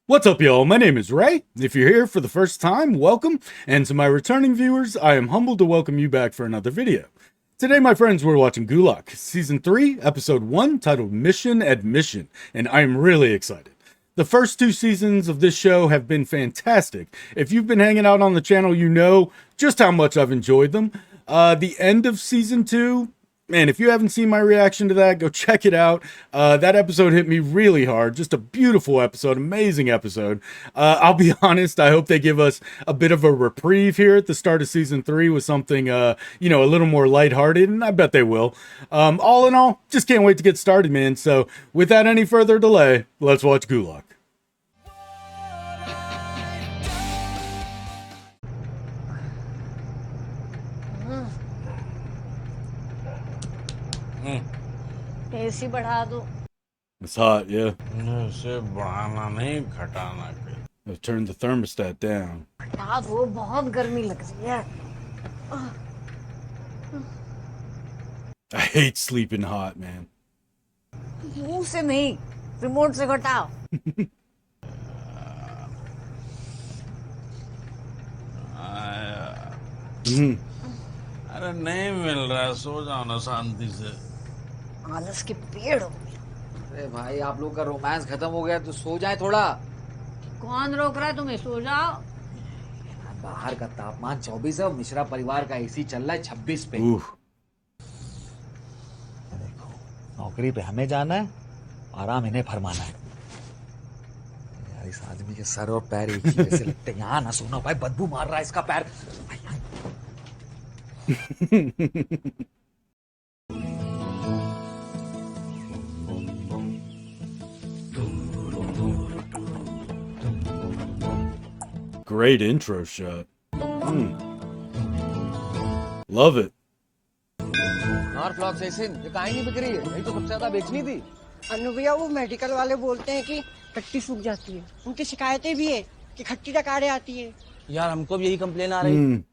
What's up, y'all? My name is Ray. If you're here for the first time, welcome. And to my returning viewers, I am humbled to welcome you back for another video. Today, my friends, we're watching Gulag, Season 3, Episode 1, titled Mission Admission, and I am really excited. The first two seasons of this show have been fantastic. If you've been hanging out on the channel, you know just how much I've enjoyed them. The end of Season 2, man, if you haven't seen my reaction to that, go check it out. That episode hit me really hard. Just a beautiful episode, amazing episode. I'll be honest, I hope they give us a bit of a reprieve here at the start of Season 3 with something, a little more lighthearted, and I bet they will. All in all, just can't wait to get started, man. So, without any further delay, let's watch Gulag. AC बढ़ा दो। It's hot, yeah. इसे बढ़ाना नहीं घटाना के। I've turned the thermostat down. बढ़ा दो, बहुत गर्मी लग रही है। I hate sleeping hot, man. मुंह से नहीं, रिमोट से घटाओ। अरे नहीं मिल रहा है, सो जाओ ना शांति से। आलस के पेड़ हो। अरे भाई, आप लोग का रोमांस खत्म हो गया तो सो जाए थोड़ा। कौन रोक रहा है तुम्हें? सो जाओ। बाहर का तापमान 24 है और मिश्रा परिवार का एसी चल रहा है 26 पे। देखो, नौकरी पे हमें जाना है, आराम इन्हें फरमाना है। यार, इस आदमी के सर और पैर एक ही जैसे लगते हैं। यहाँ ना सोना भाई, बदबू मार रहा है इसका पैर। Great intro shot. Love it. नॉरफ्लॉक्सेसिन ये कहीं नहीं बिक रही है, नहीं तो सबसे ज्यादा बेचनी थी। अनु भैया, वो मेडिकल वाले बोलते हैं कि टट्टी सूख जाती है। उनकी शिकायतें भी है कि खट्टी डकारे आती है। यार हमको भी यही कंप्लेन आ रही है।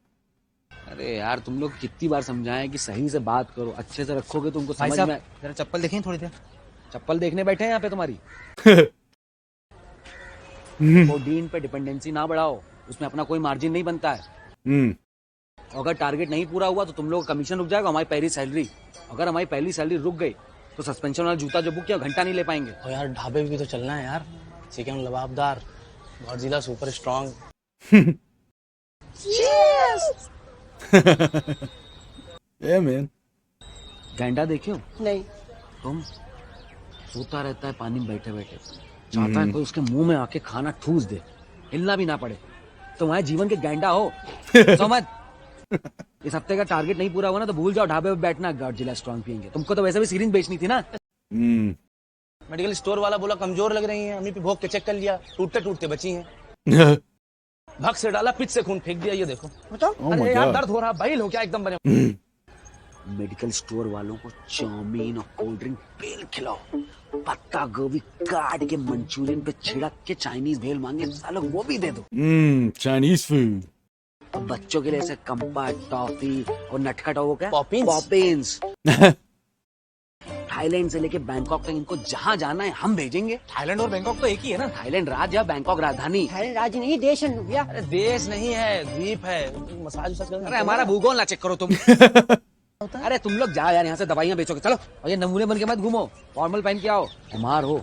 अरे यार, तुम लोग कितनी बार समझाएं कि सही से बात करो, अच्छे से रखोगे तो उनको भाई समझ साहब, में। जरा चप्पल देखें थोड़ी देर। चप्पल देखने बैठे हैं यहाँ पे तुम्हारी। कोडीन पे डिपेंडेंसी ना बढ़ाओ, उसमें अपना कोई मार्जिन नहीं बनता है। अगर टारगेट नहीं पूरा हुआ तो तुम लोग का कमीशन रुक जाएगा, हमारी पहली सैलरी। अगर हमारी पहली सैलरी रुक गई तो सस्पेंशन वाला जूता जो बुक किया घंटा नहीं ले पाएंगे। और यार ढाबे भी तो चलना है यार। चिकन लबाबदार, Godzilla super strong. Yeah, man. घंटा देखियो नहीं, तुम, सोता रहता है पानी में बैठे बैठे, चाहता है कोई उसके मुंह में आके खाना ठूस दे, हिलना भी ना पड़े। तुम्हारे जीवन के गैंडा हो समझ। इस हफ्ते का टारगेट नहीं पूरा हुआ ना तो भूल जाओ, ढाबे पे बैठना, गॉडजिला स्ट्रांग पियेंगे। तुमको तो वैसे भी सीरीज बेचनी थी ना। मेडिकल स्टोर वाला बोला कमजोर लग रही है, अम्मी पे भोग के चेक कर लिया, टूटते टूटते बची हैं। भग से डाला, पिच से खून फेंक दिया। ये देखो बताओ। Oh my अरे यार God. दर्द हो रहा, बैल हो क्या एकदम बने। मेडिकल स्टोर वालों को चाउमीन और कोल्ड ड्रिंक बेल खिलाओ, पत्ता गोभी काट के मंचूरियन पे छिड़क के चाइनीज भेल मांगे सालो वो भी दे दो। Chinese food. और बच्चों के लिए ऐसे कंपा, टॉफी और नटखट और वो क्या पॉपिंस। पॉपिंस। थाईलैंड से लेके बैंकॉक तक इनको जहाँ जाना है हम भेजेंगे। थाईलैंड और बैंकॉक तो एक ही है ना। थाईलैंड राज्य या बैंकॉक राजधानी। थाईलैंड राज्य नहीं, देश है अनु भैया। अरे देश नहीं है, द्वीप है। मसाज वसाज करना। अरे हमारा भूगोल ना चेक करो तुम। अरे तुम लोग जाओ यार, यहाँ से दवाइयाँ बेचोगे चलो। और ये नमूने बन के मत घूमो, फॉर्मल पहन के आओ, बीमार हो।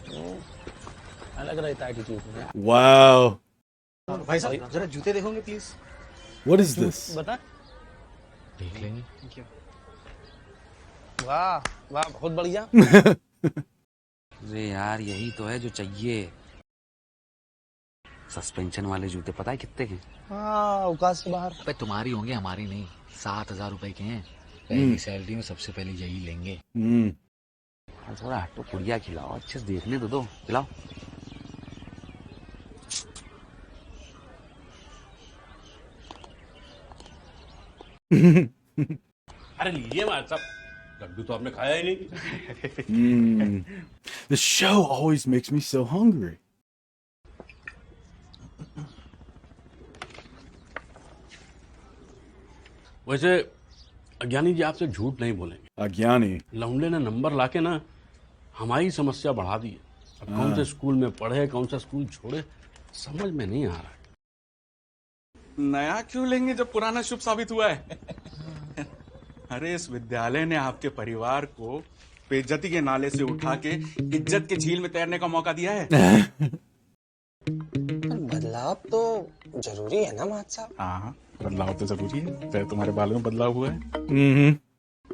अलग रहता है एटीट्यूड। Wow. भाई साहब जरा जूते देखोगे प्लीज। What is this? बता। देख लेंगे। वाह वाह, बहुत बढ़िया। अरे यार, यही तो है जो चाहिए। सस्पेंशन वाले जूते पता है कितने के? हाँ, औकात से बाहर। अबे तुम्हारी होंगे, हमारी नहीं। 7,000 रुपए के हैं। पहली सैलरी में सबसे पहले यही लेंगे। और थोड़ा हट्टो पुड़िया खिलाओ, अच्छे से देखने दो खिलाओ। अरे लीजिए मार साहब, लड्डू तो आपने खाया ही नहीं। The show always makes me so hungry. वैसे अज्ञानी जी आपसे झूठ नहीं बोलेंगे। Agyani. लौंडे ने नंबर लाके ना हमारी समस्या बढ़ा दी है। अब कौन से स्कूल में पढ़े, कौन सा स्कूल छोड़े, समझ में नहीं आ रहा। नया क्यों लेंगे जब पुराना शुभ साबित हुआ है? अरे इस विद्यालय ने आपके परिवार को बेइज्जती के नाले से उठा के इज्जत के झील में तैरने का मौका दिया है। बदलाव तो जरूरी है ना महत साहब? हाँ, बदलाव तो जरूरी है। चाहे तुम्हारे बालों में बदलाव हुआ है,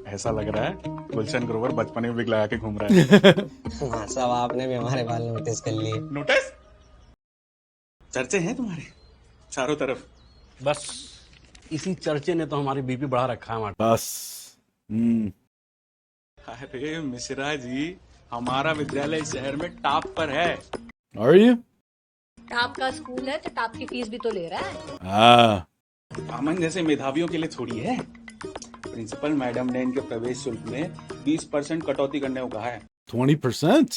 ऐसा लग रहा है गुलशन ग्रोवर बचपन में विग लगा के घूम रहा है। महत साहब आपने भी हमारे बाल नोटिस कर लिए। नोटिस? चर्चे हैं तुम्हारे चारों तरफ। बस इसी चर्चे ने तो हमारी बीपी बढ़ा रखा है हमारे। बस अरे मिश्रा जी, हमारा विद्यालय इस शहर में टॉप पर है। Are you? टाप का स्कूल है तो टाप की फीस भी तो ले रहा है। अमन जैसे मेधावियों के लिए थोड़ी है। प्रिंसिपल मैडम ने इनके प्रवेश शुल्क में 20% कटौती करने को कहा है। 20%?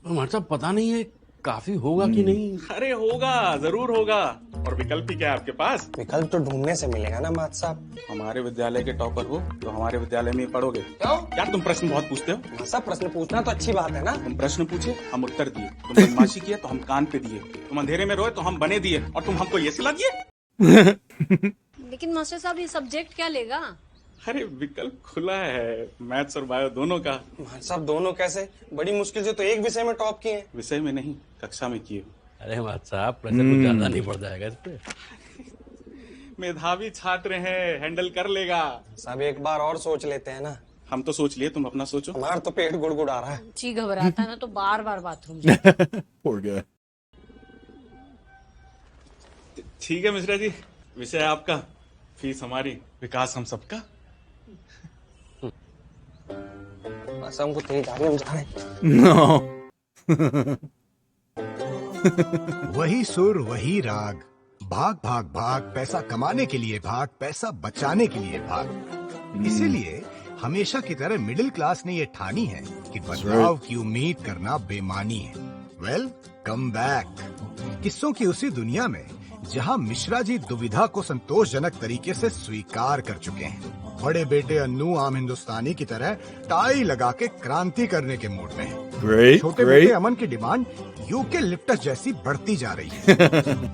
हमारे साहब पता नहीं है काफी होगा कि नहीं। अरे होगा, जरूर होगा। और विकल्प भी क्या है आपके पास? विकल्प तो ढूंढने से मिलेगा ना महत साहब। हमारे विद्यालय के टॉपर हो तो हमारे विद्यालय में ही पढ़ोगे। क्यों? यार तुम प्रश्न बहुत पूछते हो। महत साहब प्रश्न पूछना तो अच्छी बात है ना। तुम प्रश्न पूछे, हम उत्तर दिए। तुम बदमाशी किया तो हम कान पे दिए। तुम अंधेरे में रोए तो हम बने दिए। और तुम हमको ये सिला दिए। लेकिन मास्टर साहब ये सब्जेक्ट क्या लेगा? अरे विकल्प खुला है, मैथ्स और बायो दोनों का। महत साहब दोनों कैसे? बड़ी मुश्किल से तो एक विषय में टॉप किए। विषय में नहीं, कक्षा में किए। अरे हमारे साहब प्रेशर कुछ ज्यादा नहीं पड़ जाएगा इस पे? मेधावी छात्र हैं, हैंडल कर लेगा। सब एक बार और सोच लेते हैं ना। हम तो सोच लिए, तुम अपना सोचो। हमारा तो पेट गुड़गुड़ा रहा है। जी घबराता है ना तो बार बार बाथरूम। Poor guy. ठीक है मिश्रा जी, विषय आपका, फीस हमारी, विकास हम सबका। बस हमको तेज आगे हम जा रहे हैं। No. वही सुर वही राग, भाग भाग भाग, पैसा कमाने के लिए भाग, पैसा बचाने के लिए भाग। इसीलिए हमेशा की तरह मिडिल क्लास ने ये ठानी है कि बदलाव की उम्मीद करना बेमानी है। Well, come back. किस्सों की उसी दुनिया में जहां मिश्रा जी दुविधा को संतोषजनक तरीके से स्वीकार कर चुके हैं। बड़े बेटे अन्नू आम हिंदुस्तानी की तरह टाई लगा के क्रांति करने के मूड में है। Great, छोटे बेटे great. अमन की डिमांड यूके लिप्टस जैसी बढ़ती जा रही है।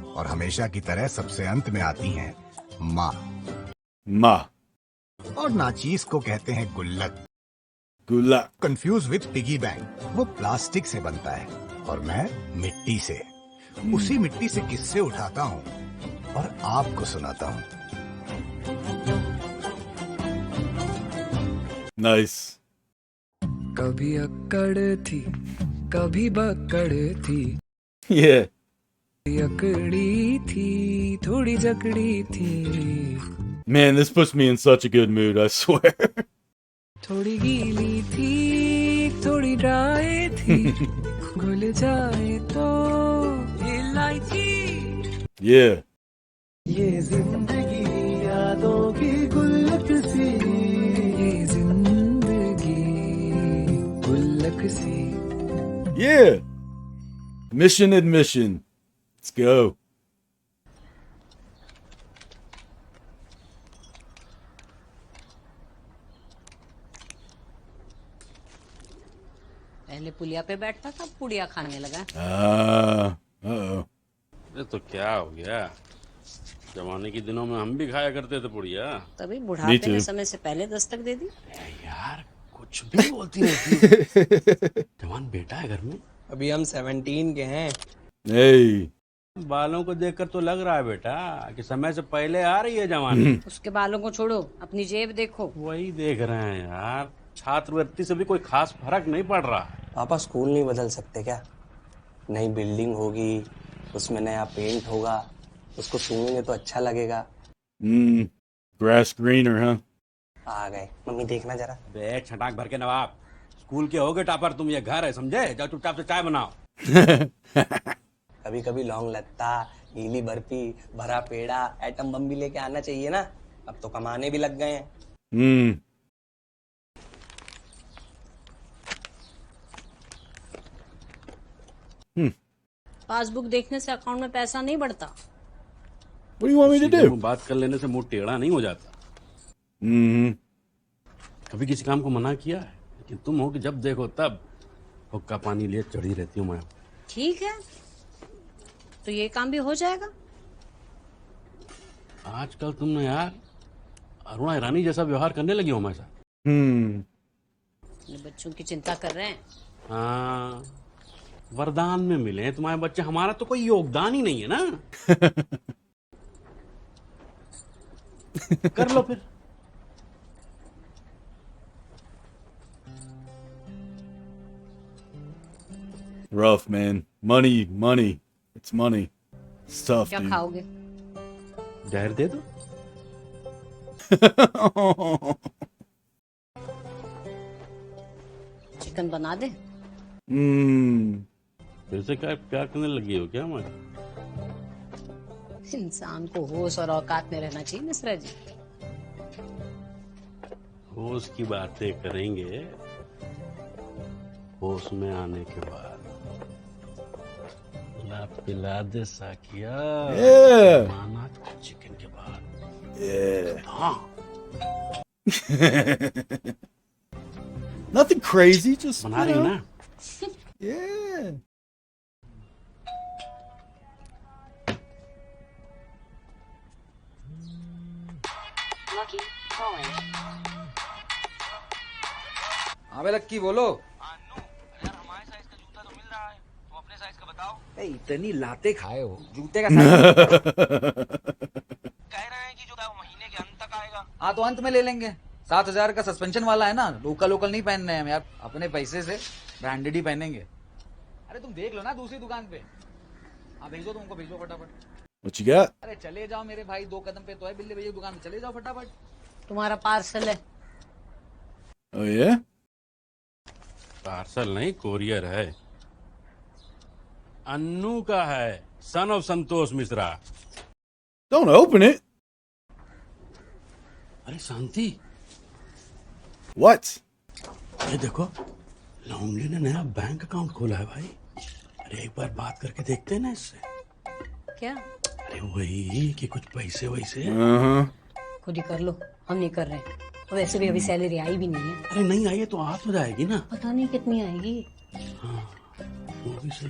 और हमेशा की तरह सबसे अंत में आती हैं माँ। Ma. और नाचीज को कहते हैं गुल्लक। Gula. Confuse with piggy bank. वो प्लास्टिक से बनता है और मैं मिट्टी से। उसी मिट्टी से किस्से उठाता हूँ और आपको सुनाता हूँ। Nice. कभी अक्कड़ थी कभी बक्कड़ थी, Yeah. अकड़ी थी थोड़ी जकड़ी थी, Man, this puts me in such a good mood, I swear. थोड़ी गीली थी थोड़ी ड्राई थी, घुल जाए तो इलायची। Yeah. ये जिंदगी यादों की गुल्लक सी, ये जिंदगी गुल्लक सी। Yeah. Mission admission. Let's go. पहले पुलिया पे बैठता था, पुड़िया खाने लगा। Uh-oh. अरे तो क्या हो गया, जमाने के दिनों में हम भी खाया करते थे पुड़िया। तभी Me बुढ़ापे too. ने समय से पहले दस्तक दे दी। यार कुछ भी बोलती रहती है। जवान बेटा है घर में। अभी हम 17 के हैं। Hey. बालों को देखकर तो लग रहा है बेटा कि समय से पहले आ रही है जवानी। उसके बालों को छोड़ो, अपनी जेब देखो। वही देख रहे हैं यार, छात्रवृत्ति से भी कोई खास फर्क नहीं पड़ रहा है। पापा स्कूल नहीं बदल सकते क्या? नई बिल्डिंग होगी, उसमें नया पेंट होगा, उसको सूंघेंगे तो अच्छा लगेगा। Grass greener, huh? आ गए, मम्मी देखना जरा। बे छटाक भर के नवाब, स्कूल के होगे टॉपर तुम, ये घर है समझे? जाओ चुपचाप से चाय बनाओ। कभी कभी लौंग लत्ता, गीली बर्फी, भरा पेड़ा, एटम बम भी लेके आना चाहिए ना। अब तो कमाने भी लग गए हैं। पासबुक देखने से अकाउंट में पैसा नहीं बढ़ता। What do you want me to सीधे do? मुंह बात कर लेने से मुंह टेढ़ा नहीं हो जाता। कभी किसी काम को मना किया है, लेकिन तुम हो कि जब देखो तब हुक्का पानी लिए चढ़ी रहती हूँ मैं। ठीक है, तो ये काम भी हो जाएगा। आजकल तुमने यार अरुणा ईरानी जैसा व्यवहार करने लगी हो हमारे साथ। अपने बच्चों की चिंता कर रहे हैं। हाँ, वरदान में मिले हैं तुम्हारे बच्चे, हमारा तो कोई योगदान ही नहीं है ना। कर लो फिर। Rough, man. Money. It's money. It's tough, क्या dude. खाओगे? जहर दे दो। चिकन बना दे। फिर से क्या प्यार करने लगी हो क्या हमारे? इंसान को होश और औकात में रहना चाहिए मिश्रा जी। होश की बातें करेंगे होश में आने के बाद। ला पिला दे साकिया। Yeah. माना चिकन के बाद। Yeah. हाँ। Nothing crazy, just बना रही हो ना? Yeah. अबे लक्की बोलो। इतनी लाते खाए हो, जूते का साइज कह रहे हैं कि जो है वो महीने के अंत तक आएगा। हाँ तो अंत में ले लेंगे। 7,000 का सस्पेंशन वाला है ना, लोकल नहीं पहनने हैं हम यार, अपने पैसे से ब्रांडेड ही पहनेंगे। अरे तुम देख लो ना दूसरी दुकान पे। हाँ भेजो, तुमको भेजो फटाफट। What you got? अरे चले जाओ मेरे भाई, 2 कदम पे तो है बिल्ले भैया दुकान पे, चले जाओ फटाफट। तुम्हारा पार्सल है। Oh, yeah? पार्सल नहीं, कोरियर है। अन्नू का है, son of Santosh Mishra. Don't open it. अरे शांति, What? अरे देखो, लॉन्गली ने नया बैंक अकाउंट खोला है भाई। अरे एक बार बात करके देखते हैं ना इससे। क्या? अरे वही कि कुछ पैसे वैसे। Uh-huh. खुद ही कर लो, हम नहीं कर रहे। और वैसे भी अभी सैलरी आई भी नहीं है। अरे नहीं आई है तो हाथ में जाएगी ना। पता नहीं कितनी आएगी। वो भी सही।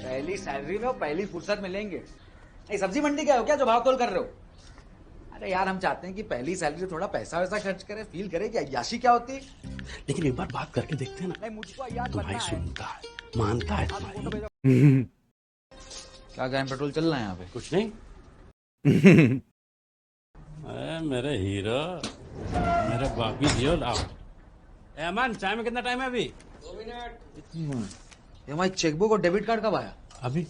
पहली सैलरी में और पहली फुर्सत में लेंगे। नहीं सब्जी मंडी क्या हो क्या जो भाव तोल कर रहे हो? अरे यार हम चाहते हैं कि पहली सैलरी थोड़ा पैसा वैसा खर्च करे, फील करे कि अय्याशी क्या होती है। लेकिन एक बार बात करके देखते हैं ना। नहीं मुझको अय्याश तो बनना भाई है। सुनता है, मानता है तुम्हारी। क्या गैम पेट्रोल चल रहा है यहाँ पे? कुछ नहीं। अरे मेरे हीरो, मेरे बापी जियो लाओ। अमन, चाय में कितना टाइम है अभी? 2 मिनट। हमारी चेकबुक और डेबिट कार्ड कब आया? अभी।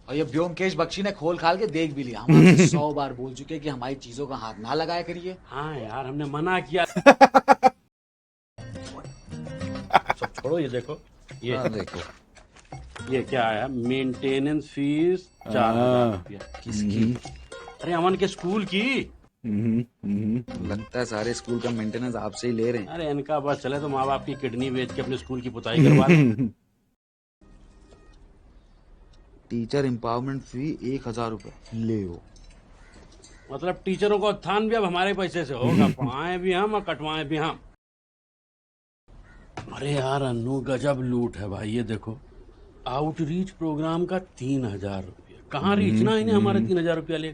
और ये ब्योमकेश बख्शी ने खोल खाल के देख भी लिया। हम आपसे 100 बार बोल चुके हैं कि हमारी चीजों का हाथ ना लगाया करिए। हाँ यार, हमने मना किया। सब छोड़ो, ये देखो, ये देखो ये क्या आया? मेंटेनेंस फीस 4,000 रुपया। किसकी? अरे अमन के स्कूल की। लगता है सारे स्कूल का मेंटेनेंस आपसे ही ले रहे हैं। अरे इनका बस चले तो माँ बाप की किडनी बेच के अपने स्कूल की पुताई करवा लें। टीचर एम्पावरमेंट फी 1,000 रुपए ले हो। मतलब टीचरों का उत्थान भी अब हमारे पैसे से होगा। पढ़ाएं भी हम और कटवाएं भी हम। अरे यार अन्नू, गजब लूट है भाई। ये देखो, आउटरीच प्रोग्राम का 3,000 रुपया। कहाँ रीच ना इन्हें हमारे 3,000 रुपया ले।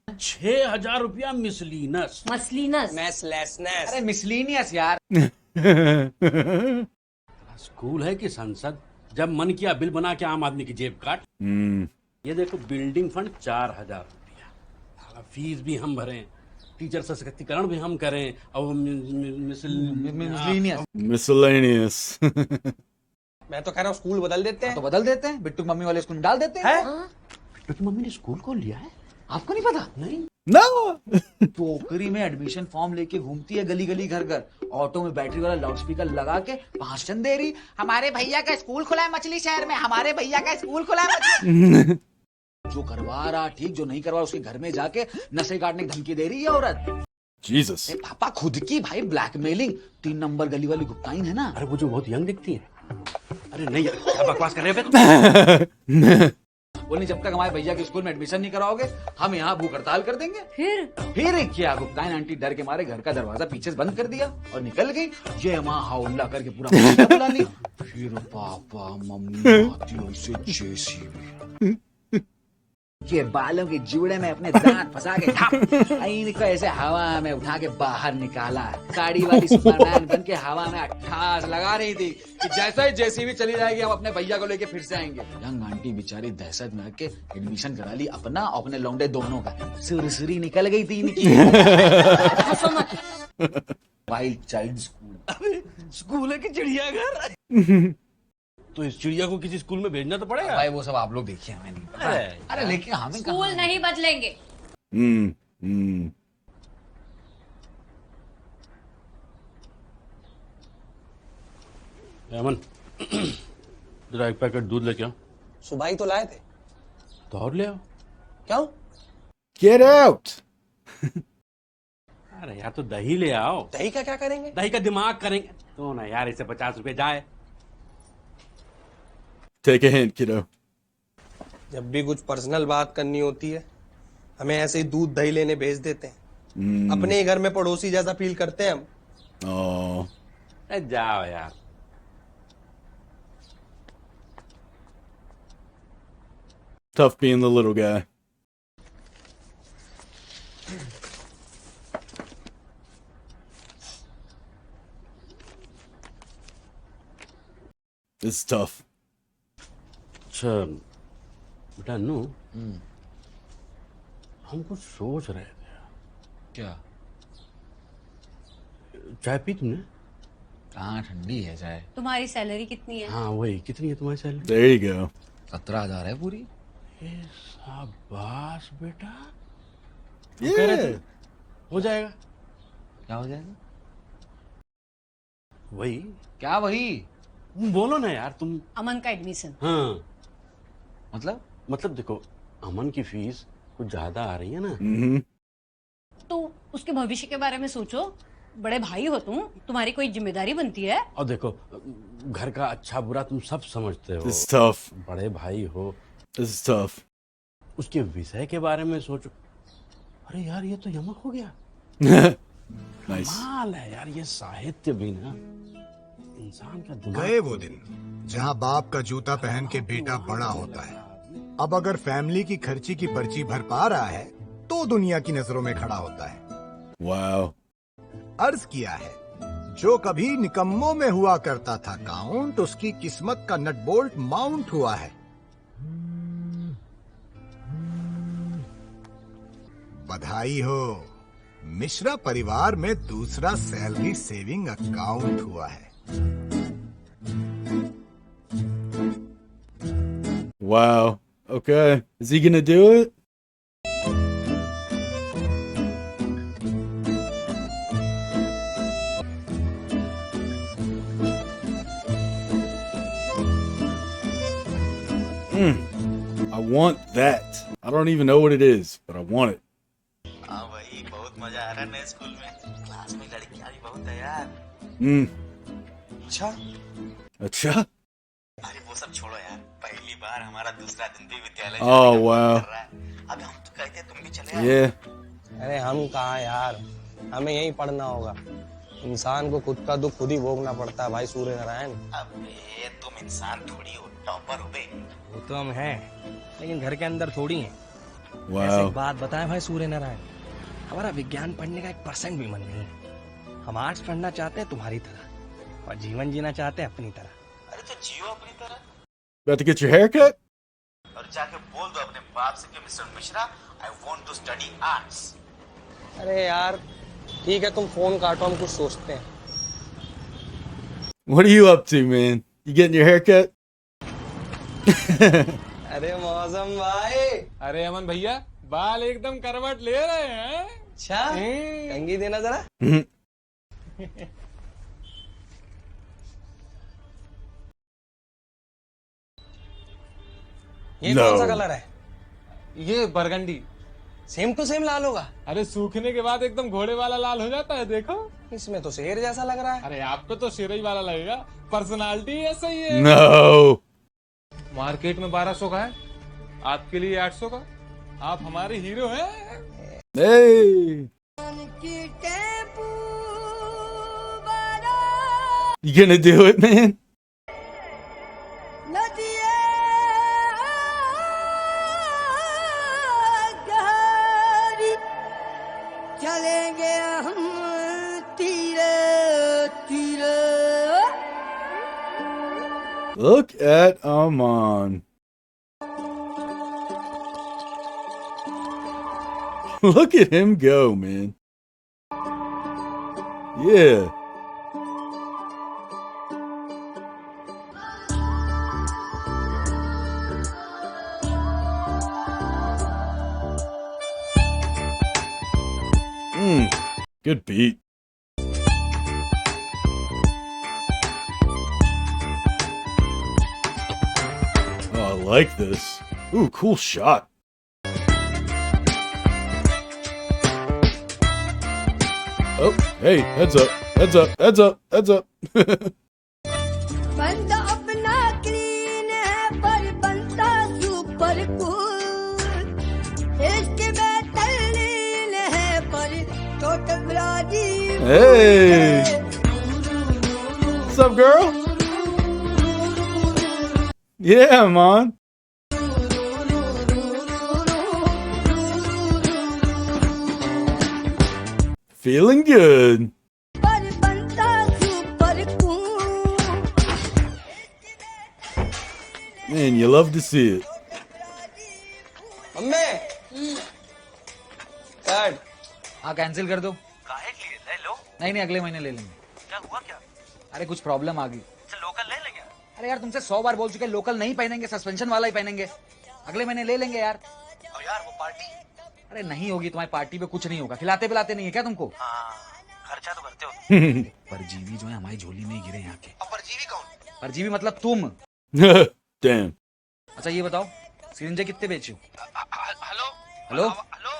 6,000 रुपया मिसलीनस। अरे मिसलीनियस यार। स्कूल है कि संसद? जब मन किया बिल बना के आम आदमी की जेब काट। ये देखो, बिल्डिंग फंड 4,000 रुपया। फीस भी हम भरें, टीचर सशक्तिकरण भी हम करें, और मिसलीनियस। Miscellaneous. मैं तो कह रहा हूँ स्कूल बदल देते हैं। तो बदल देते हैं, बिट्टू मम्मी वाले स्कूल में डाल देते हैं। तो मम्मी ने स्कूल खोल लिया है? आपको नहीं पता? नहीं। No! टोकरी में एडमिशन फॉर्म लेके घूमती है गली गली घर घर, ऑटो में बैटरी वाला लाउडस्पीकर लगा के भाषण दे रही, हमारे भैया का स्कूल खुला है मछली शहर में, हमारे भैया का स्कूल खुला है। जो करवा रहा ठीक, जो नहीं करवा उसके घर में जाके नशे काटने की धमकी दे रही है औरत। Jesus. पापा खुद की भाई ब्लैकमेलिंग। 3 नंबर गली वाली गुप्ताइन है ना। अरे वो जो बहुत यंग दिखती है। अरे नहीं यार, क्या बकवास कर रहे हो तुम? बोले जब तक हमारे भैया के स्कूल में एडमिशन नहीं कराओगे हम यहाँ भूख हड़ताल कर देंगे। फिर क्या? गुप्ताइन आंटी डर के मारे घर का दरवाजा पीछे से बंद कर दिया और निकल गई। ये माँ हाउल्ला करके पूरा मोहल्ला बुला लिया। फिर पापा मम्मी आती ऐसे जैसी भी। के बालों के जूड़े में अपने दांत फंसा के इनको ऐसे हवा में उठा के बाहर निकाला। गाड़ी वाली सुपरमैन बन के हवा में 28 लगा रही थी कि जैसा ही जेसीबी चली जाएगी हम अपने भैया को लेके फिर से आएंगे। यंग आंटी बेचारी दहशत में आके एडमिशन करा ली अपना और अपने लौंडे दोनों का। सुरसुरी निकल गई थी इनकी। Wild child school. अबे स्कूल है कि चिड़ियाघर? तो इस चिड़िया को किसी स्कूल में भेजना तो पड़ेगा। भाई वो सब आप लोग देखिए, हमें नहीं पता। अरे लेकिन हमें स्कूल नहीं बदलेंगे। अमन जरा एक पैकेट दूध लेके आओ। सुबह ही तो लाए थे। तो और ले आओ। क्यों? Get out! अरे यार तो दही ले आओ। दही का क्या करेंगे? दही का दिमाग करेंगे तो ना यार, इसे 50 रुपए जाए। Take a hint, kiddo. जब भी कुछ पर्सनल बात करनी होती है हमें ऐसे ही दूध दही लेने भेज देते हैं। अपने ही घर में पड़ोसी जैसा फील करते हैं हम। Oh. अरे जाओ यार। Tough being the little guy. It's tough. अच्छा बेटा नू, हम कुछ सोच रहे थे। क्या? चाय पी तुमने? कहाँ ठंडी है चाय। तुम्हारी सैलरी कितनी है? हाँ वही, कितनी है तुम्हारी सैलरी? There you go. 17,000 है पूरी। शाबाश बेटा। Yeah. हो जाएगा। क्या हो जाएगा? वही। क्या वही? बोलो ना यार तुम। अमन का एडमिशन। हाँ मतलब देखो, अमन की फीस कुछ ज्यादा आ रही है ना। तो उसके भविष्य के बारे में सोचो। बड़े भाई हो तुम, तुम्हारी कोई जिम्मेदारी बनती है। और देखो, घर का अच्छा बुरा तुम सब समझते हो। This is tough. बड़े भाई हो। This is tough. उसके विषय के बारे में सोचो। अरे यार ये तो यमक हो गया। Nice. कमाल है यार, ये साहित्य भी ना इंसान का दिमाग। गए वो दिन जहाँ बाप का जूता पहन के बेटा बड़ा होता है। अब अगर फैमिली की खर्ची की पर्ची भर पा रहा है तो दुनिया की नजरों में खड़ा होता है। Wow. अर्ज किया है, जो कभी निकम्मों में हुआ करता था काउंट, उसकी किस्मत का नट बोल्ट माउंट हुआ है। बधाई हो, मिश्रा परिवार में दूसरा सैलरी सेविंग अकाउंट हुआ है। Wow. Okay. Is he gonna do it? I want that. I don't even know what it is, but I want it. हाँ भाई, बहुत मजा आ रहा है नए स्कूल में। क्लास में लड़कियां भी बहुत है यार। अच्छा अच्छा? अरे वो सब छोड़ो यार, पहली बार हमारा दूसरा दिन भी विद्यालय Oh, wow. कर रहा है। अभी हम तो कहते हैं तुम भी चले आओ। Yeah. अरे हम कहाँ यार, हमें यहीं पढ़ना होगा। इंसान को खुद का दुख खुद ही भोगना पड़ता है भाई सूर्य नारायण। अबे तुम इंसान थोड़ी हो, टॉपर हो बे। वो तो हम हैं, लेकिन घर के अंदर थोड़ी हैं। Wow. ऐसे एक बात बताएं भाई सूर्य नारायण, हमारा विज्ञान पढ़ने का 1% भी मन नहीं है। हम आर्ट्स पढ़ना चाहते हैं तुम्हारी तरह, और जीवन जीना चाहते हैं अपनी तरह। अरे तो जियो अपनी तरह, About to get your hair cut? और जाके बोल दो अपने बाप से कि mister Mishra, I want to study arts. अरे यार ठीक है, तुम फोन काटो, हम कुछ सोचते हैं। What are you up to, man? You getting your hair cut? अरे मौसम भाई। अरे अमन भैया, बाल एकदम करवट ले रहे हैं। अच्छा, कंघी देना जरा। ये No. कौन सा कलर है? ये बरगंडी। सेम टू सेम लाल होगा। अरे सूखने के बाद एकदम घोड़े वाला लाल हो जाता है, देखो। इसमें तो शेर जैसा लग रहा है। अरे आपको तो शेरई वाला लगेगा, पर्सनालिटी ऐसा ही है। No. मार्केट में 1200 का है, आपके लिए 800 का। आप हमारे हीरो हैं। Hey. You gonna do it, man? Look at Aman. Look at him go, man. Yeah. Good beat. Oh, I like this. Ooh, cool shot. Oh, hey, heads up, heads up, heads up, heads up. बंदा अपना clean है पर बनता super cool इश्क में तल्लीन है पर total Brazil Hey! What's up, girl? Yeah, man. Feeling good. पर बनता super cool Man, you love to see it. अम्मे कार्ड हाँ कैंसिल कर दो। काहे के लिए ले लो? नहीं अगले महीने ले लेंगे। क्या हुआ क्या? अरे कुछ प्रॉब्लम आ गई। अच्छा लोकल ले लेंगे? अरे यार तुमसे 100 बार बोल चुके लोकल नहीं पहनेंगे, सस्पेंशन वाला ही पहनेंगे। अगले महीने ले लेंगे यार। और यार वो पार्टी? अरे नहीं होगी, तुम्हारी पार्टी पे कुछ नहीं होगा। खिलाते पिलाते नहीं है क्या तुमको? हाँ, खर्चा तो करते हो। परजीवी जो है हमारी झोली में ही गिरे यहाँ के। और परजीवी कौन? परजीवी मतलब तुम। Damn. अच्छा ये बताओ सिरिंजे कितने बेची हो? हेलो? Hello hello?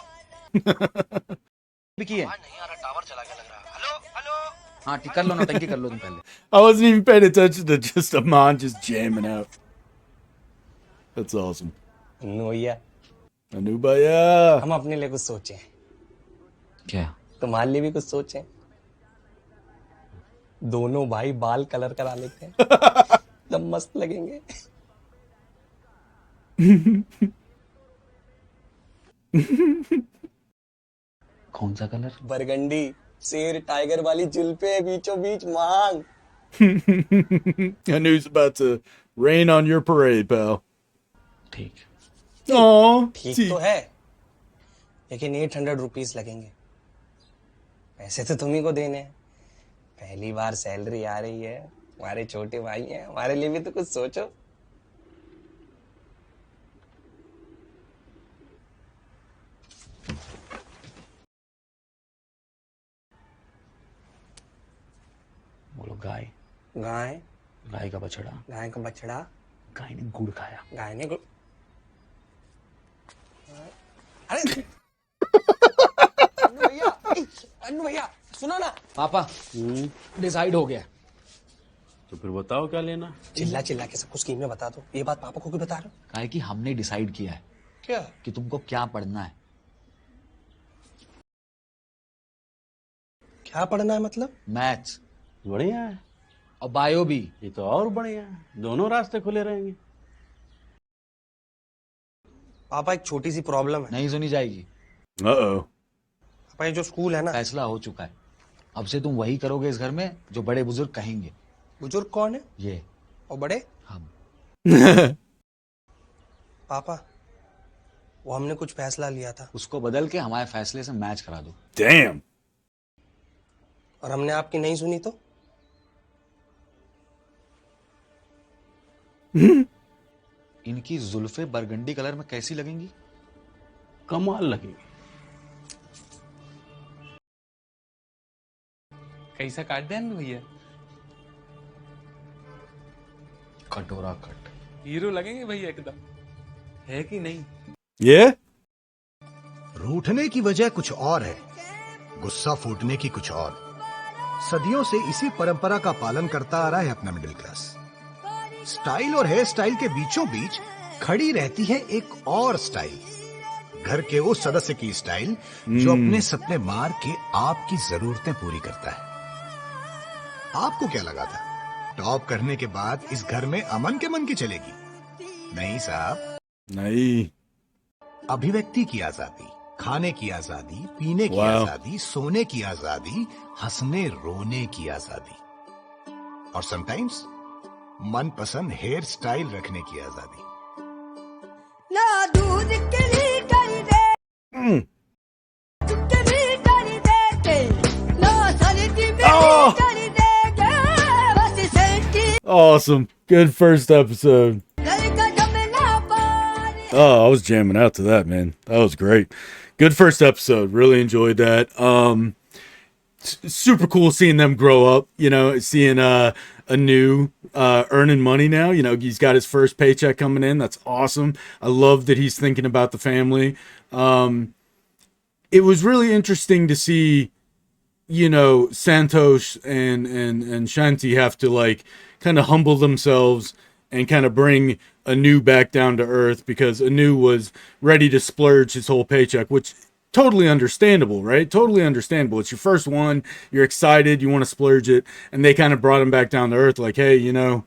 भी की है? नहीं आ रहा, टावर चला गया लग रहा। हेलो? हेलो? हाँ ठीक कर लो, नौटंकी कर लो तुम पहले। I wasn't even paying attention to just Aman just jamming out. That's awesome. भैया Anubaya. हम अपने लिए कुछ सोचे, क्या? तुम्हारे लिए भी कुछ सोचे। दोनों भाई बाल कलर करा लेते हैं तब मस्त लगेंगे। कौन सा कलर? बरगंडी शेर टाइगर वाली जुल्फे बीचों बीच मांग। I knew he was about to rain on your parade, pal. ठीक। Aw. ठीक तो है लेकिन 800 रुपीस लगेंगे। पैसे तो तुम्ही को देने हैं। पहली बार सैलरी आ रही है, हमारे छोटे भाई हैं, हमारे लिए भी तो कुछ सोचो। बोलो गाय। गाय? गाय का बछड़ा। गाय का बछड़ा? गाय ने गुड़ खाया। गाय ने अरे अन्नू भैया सुनो ना। पापा डिसाइड हो गया। तो फिर बताओ क्या लेना? चिल्ला चिल्ला के सबको स्कीम में बता दो। ये बात पापा को क्यों बता रहे हो? काहे कि हमने डिसाइड किया है क्या कि तुमको क्या पढ़ना है। क्या पढ़ना है मतलब? मैथ्स बढ़िया है। और बायो भी। ये तो और बढ़िया है, दोनों रास्ते खुले रहेंगे। पापा एक छोटी सी प्रॉब्लम है। नहीं सुनी जाएगी। Uh-oh. पापा ये जो स्कूल है ना, फैसला हो चुका है। अब से तुम वही करोगे इस घर में जो बड़े बुजुर्ग कहेंगे। बुजुर्ग कौन है? ये और बड़े? हम। पापा वो हमने कुछ फैसला लिया था, उसको बदल के हमारे फैसले से मैच करा दो। Damn. और हमने आपकी नहीं सुनी तो? इनकी जुल्फे बरगंडी कलर में कैसी लगेंगी? कमाल लगेगी। कैसा काट दे भैया? कटोरा कट। हीरो लगेंगे भैया एकदम, है कि नहीं? Yeah? रूठने की वजह कुछ और है, गुस्सा फूटने की कुछ और। सदियों से इसी परंपरा का पालन करता आ रहा है अपना मिडिल क्लास। स्टाइल और हेयर स्टाइल के बीचों बीच खड़ी रहती है एक और स्टाइल, घर के उस सदस्य की स्टाइल जो अपने सपने मार के आपकी जरूरतें पूरी करता है। आपको क्या लगा था टॉप करने के बाद इस घर में अमन के मन की चलेगी? नहीं साहब, नहीं। अभिव्यक्ति की आजादी, खाने की आजादी, पीने की आजादी, सोने की आजादी, हंसने रोने की आजादी, और समटाइम्स मनपसंद हेयर स्टाइल रखने की आजादी। ना दूध के लिए कर दे चुटकी कर देते ना सर्दी में Oh. कर देंगे बस सर्दी Awesome. Good first episode. घर का जमना पानी Oh, I was jamming out to that, man. That was great. Good first episode. Really enjoyed that. Super cool seeing them grow up, you know, seeing a new earning money now. You know, he's got his first paycheck coming in. That's awesome. I love that he's thinking about the family. It was really interesting to see, you know, Santosh and Shanti have to like kind of humble themselves and kind of bring Anu back down to earth, because Anu was ready to splurge his whole paycheck, which totally understandable, right? Totally understandable. It's your first one. You're excited. You want to splurge it. And they kind of brought him back down to earth like, hey, you know,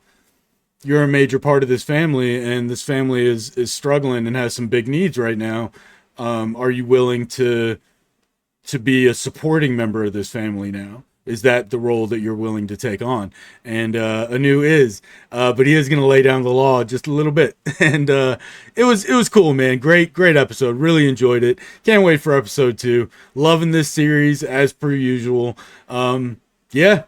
you're a major part of this family, and this family is struggling and has some big needs right now. Are you willing to be a supporting member of this family now? Is that the role that you're willing to take on? And Anu is, but he is going to lay down the law just a little bit. And it was cool, man. Great episode. Really enjoyed it. Can't wait for episode 2. Loving this series as per usual. Yeah,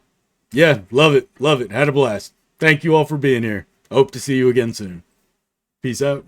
love it. Had a blast. Thank you all for being here. Hope to see you again soon. Peace out.